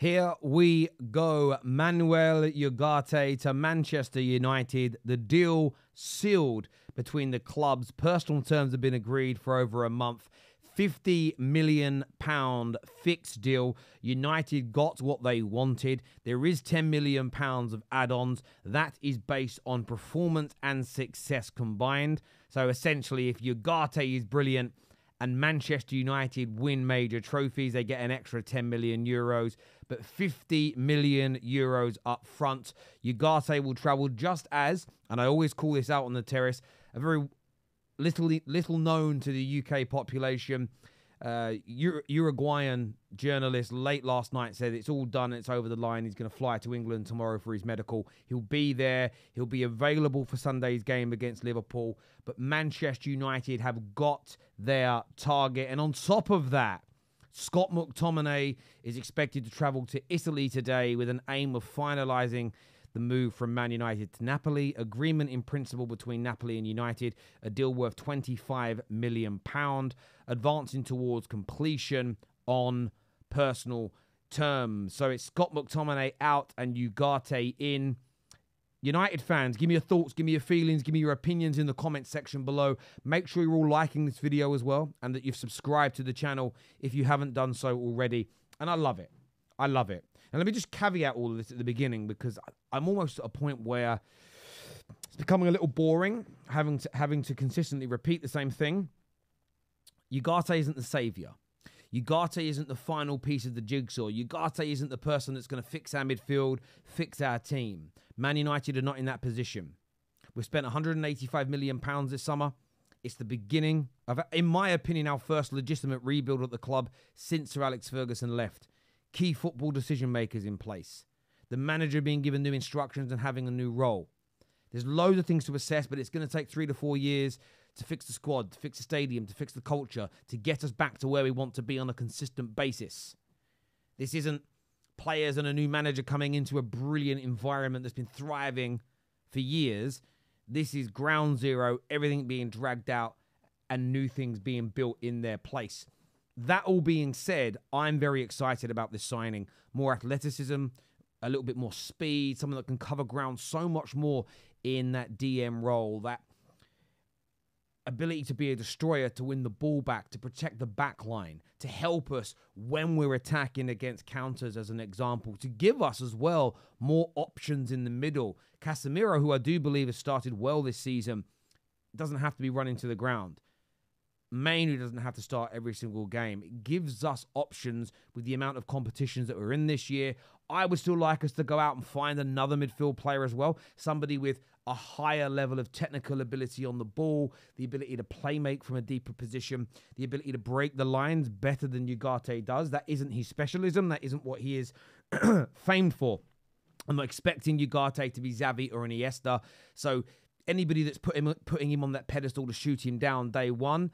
Here we go. Manuel Ugarte to Manchester United. The deal sealed between the clubs. Personal terms have been agreed for over a month. £50 million fixed deal. United got what they wanted. There is £10 million of add-ons. That is based on performance and success combined. So essentially, if Ugarte is brilliant and Manchester United win major trophies, they get an extra 10 million euros, but 50 million euros up front. Ugarte will travel just as, and I always call this out on the terrace, a very little known to the UK population. Uruguayan journalist late last night said it's all done, it's over the line. He's going to fly to England tomorrow for his medical. He'll be there. He'll be available for Sunday's game against Liverpool. But Manchester United have got their target. And on top of that, Scott McTominay is expected to travel to Italy today with an aim of finalising the move from Man United to Napoli. Agreement in principle between Napoli and United. A deal worth £25 million. Advancing towards completion on personal terms. So it's Scott McTominay out and Ugarte in. United fans, give me your thoughts, give me your feelings, give me your opinions in the comments section below. Make sure you're all liking this video as well and that you've subscribed to the channel if you haven't done so already. And I love it. I love it. And let me just caveat all of this at the beginning because I'm almost at a point where it's becoming a little boring having to consistently repeat the same thing. Ugarte isn't the saviour. Ugarte isn't the final piece of the jigsaw. Ugarte isn't the person that's going to fix our midfield, fix our team. Man United are not in that position. We've spent £185 million this summer. It's the beginning of, in my opinion, our first legitimate rebuild at the club since Sir Alex Ferguson left. Key football decision makers in place. The manager being given new instructions and having a new role. There's loads of things to assess, but it's going to take 3 to 4 years to fix the squad, to fix the stadium, to fix the culture, to get us back to where we want to be on a consistent basis. This isn't players and a new manager coming into a brilliant environment that's been thriving for years. This is ground zero, everything being dragged out and new things being built in their place. That all being said, I'm very excited about this signing. More athleticism, a little bit more speed, someone that can cover ground so much more in that DM role, that ability to be a destroyer, to win the ball back, to protect the back line, to help us when we're attacking against counters as an example, to give us as well more options in the middle. Casemiro, who I do believe has started well this season, doesn't have to be running to the ground. Mainly doesn't have to start every single game. It gives us options with the amount of competitions that we're in this year. I would still like us to go out and find another midfield player as well. Somebody with a higher level of technical ability on the ball, the ability to play make from a deeper position, the ability to break the lines better than Ugarte does. That isn't his specialism. That isn't what he is famed for. I'm not expecting Ugarte to be Xavi or an Iniesta. So anybody that's putting him on that pedestal to shoot him down day one,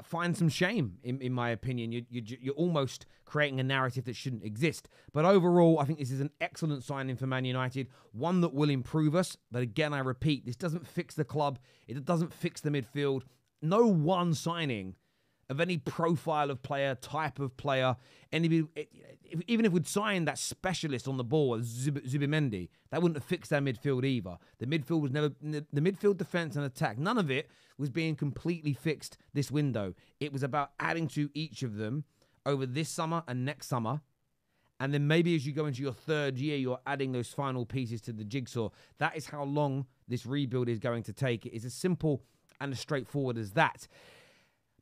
find some shame, in my opinion. You're almost creating a narrative that shouldn't exist. But overall, I think this is an excellent signing for Man United, one that will improve us. But again, I repeat, this doesn't fix the club. It doesn't fix the midfield. No one signing of any profile of player, type of player, even if we'd signed that specialist on the ball, Zubimendi, that wouldn't have fixed our midfield either. The midfield was never, the midfield defense and attack, none of it was being completely fixed this window. It was about adding to each of them over this summer and next summer. And then maybe as you go into your third year, you're adding those final pieces to the jigsaw. That is how long this rebuild is going to take. It is as simple and as straightforward as that.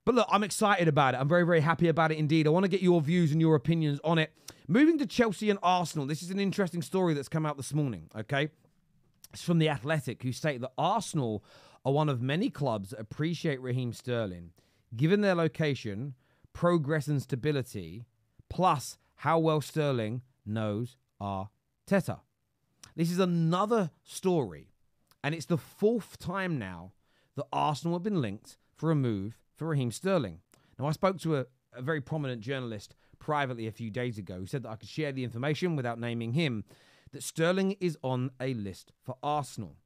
But look, I'm excited about it. I'm very, very happy about it indeed. I want to get your views and your opinions on it. Moving to Chelsea and Arsenal. This is an interesting story that's come out this morning, okay? It's from The Athletic, who state that Arsenal are one of many clubs that appreciate Raheem Sterling, given their location, progress and stability, plus how well Sterling knows Arteta. This is another story, and it's the 4th time now that Arsenal have been linked for a move for Raheem Sterling. Now, I spoke to a very prominent journalist privately a few days ago who said that I could share the information without naming him, that Sterling is on a list for Arsenal,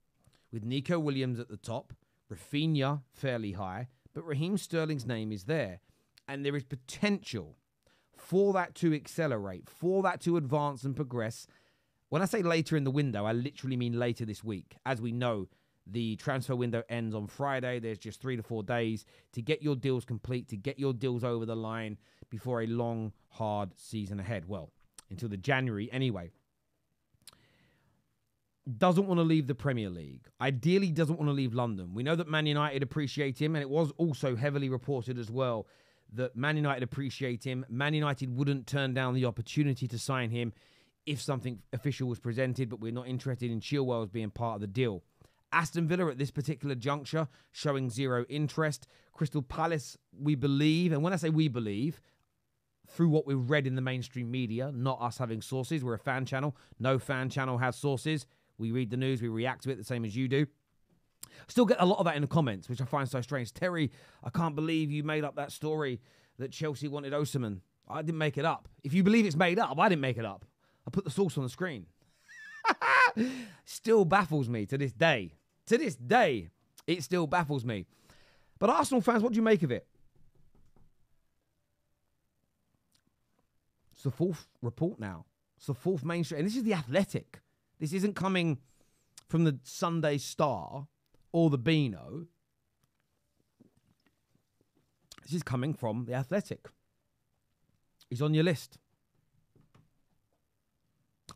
with Nico Williams at the top, Rafinha fairly high, but Raheem Sterling's name is there, and there is potential for that to accelerate, for that to advance and progress. When I say later in the window, I literally mean later this week. As we know, the transfer window ends on Friday. There's just 3 to 4 days to get your deals complete, to get your deals over the line before a long, hard season ahead. Well, until the January anyway. Doesn't want to leave the Premier League. Ideally doesn't want to leave London. We know that Man United appreciate him, and it was also heavily reported as well that Man United appreciate him. Man United wouldn't turn down the opportunity to sign him if something official was presented, but we're not interested in Chilwell as being part of the deal. Aston Villa at this particular juncture showing zero interest. Crystal Palace, we believe, and when I say we believe, through what we've read in the mainstream media, not us having sources. We're a fan channel. No fan channel has sources. We read the news, we react to it the same as you do. Still get a lot of that in the comments, which I find so strange. Terry, I can't believe you made up that story that Chelsea wanted Osimhen. I didn't make it up. If you believe it's made up, I didn't make it up. I put the source on the screen. Still baffles me to this day. To this day, it still baffles me. But Arsenal fans, what do you make of it? It's the fourth report now. It's the fourth mainstream. And this is The Athletic. This isn't coming from the Sunday Star or the Beano. This is coming from The Athletic. He's on your list.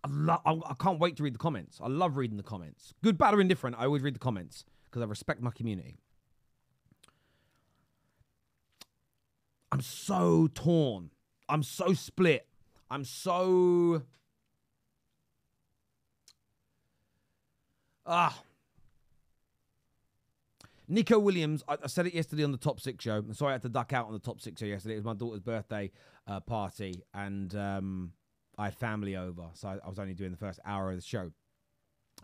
I can't wait to read the comments. I love reading the comments. Good, bad, or indifferent, I always read the comments because I respect my community. I'm so torn. I'm so split. I'm so... Nico Williams, I said it yesterday on the Top 6 show. I'm sorry I had to duck out on the Top 6 show yesterday. It was my daughter's birthday party, and I had family over, so I was only doing the first hour of the show.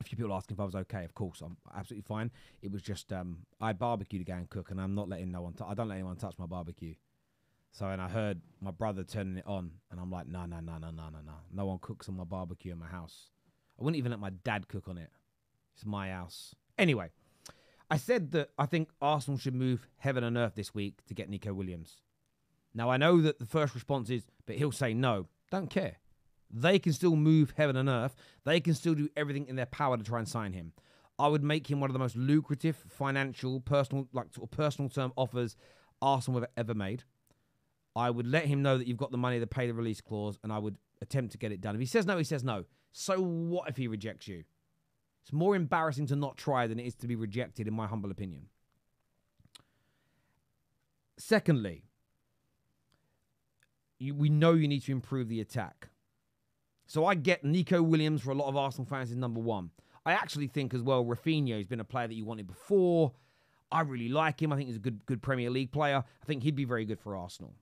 A few people asking if I was okay. Of course, I'm absolutely fine. It was just I barbecue to go and cook, and I'm not letting no one. I don't let anyone touch my barbecue. So, and I heard my brother turning it on, and I'm like, no. No one cooks on my barbecue in my house. I wouldn't even let my dad cook on it. It's my house. Anyway, I said that I think Arsenal should move heaven and earth this week to get Nico Williams. Now, I know that the first response is, but he'll say no. Don't care. They can still move heaven and earth. They can still do everything in their power to try and sign him. I would make him one of the most lucrative financial, personal term offers Arsenal have ever made. I would let him know that you've got the money to pay the release clause, and I would attempt to get it done. If he says no, he says no. So what if he rejects you? It's more embarrassing to not try than it is to be rejected, in my humble opinion. Secondly, we know you need to improve the attack. So I get Nico Williams for a lot of Arsenal fans is number one. I actually think as well, Rafinha has been a player that you wanted before. I really like him. I think he's a good Premier League player. I think he'd be very good for Arsenal.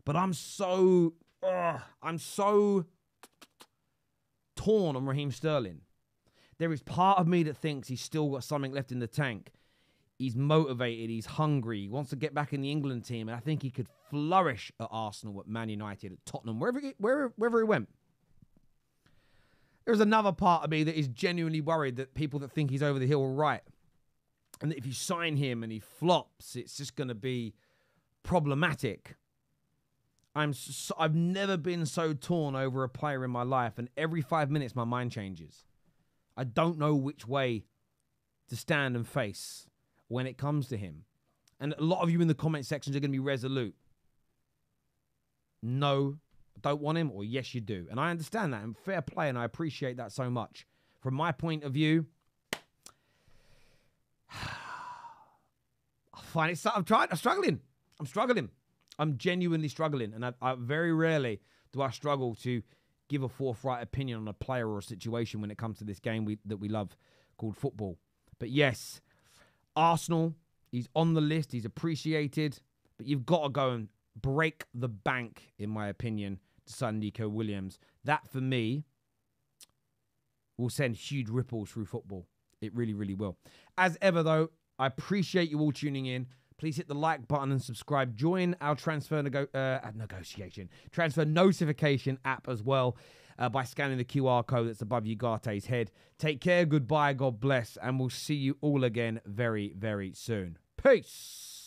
But I'm so torn on Raheem Sterling. There is part of me that thinks he's still got something left in the tank. He's motivated. He's hungry. He wants to get back in the England team. And I think he could flourish at Arsenal, at Man United, at Tottenham, wherever he went. There's another part of me that is genuinely worried that people that think he's over the hill are right. And that if you sign him and he flops, it's just going to be problematic. I've never been so torn over a player in my life. And every 5 minutes, my mind changes. I don't know which way to stand and face when it comes to him. And a lot of you in the comment sections are going to be resolute. No, I don't want him, or yes, you do. And I understand that, and fair play, and I appreciate that so much. From my point of view, I find it, I'm struggling. I'm genuinely struggling, and I very rarely do I struggle to give a forthright opinion on a player or a situation when it comes to this game that we love called football. But yes, Arsenal, he's on the list, he's appreciated, but you've got to go and break the bank, in my opinion, to sign Nico Williams. That, for me, will send huge ripples through football. It really, really will. As ever, though, I appreciate you all tuning in. Please hit the like button and subscribe. Join our transfer notification app as well by scanning the QR code that's above Ugate's head. Take care, goodbye, God bless, and we'll see you all again very, very soon. Peace.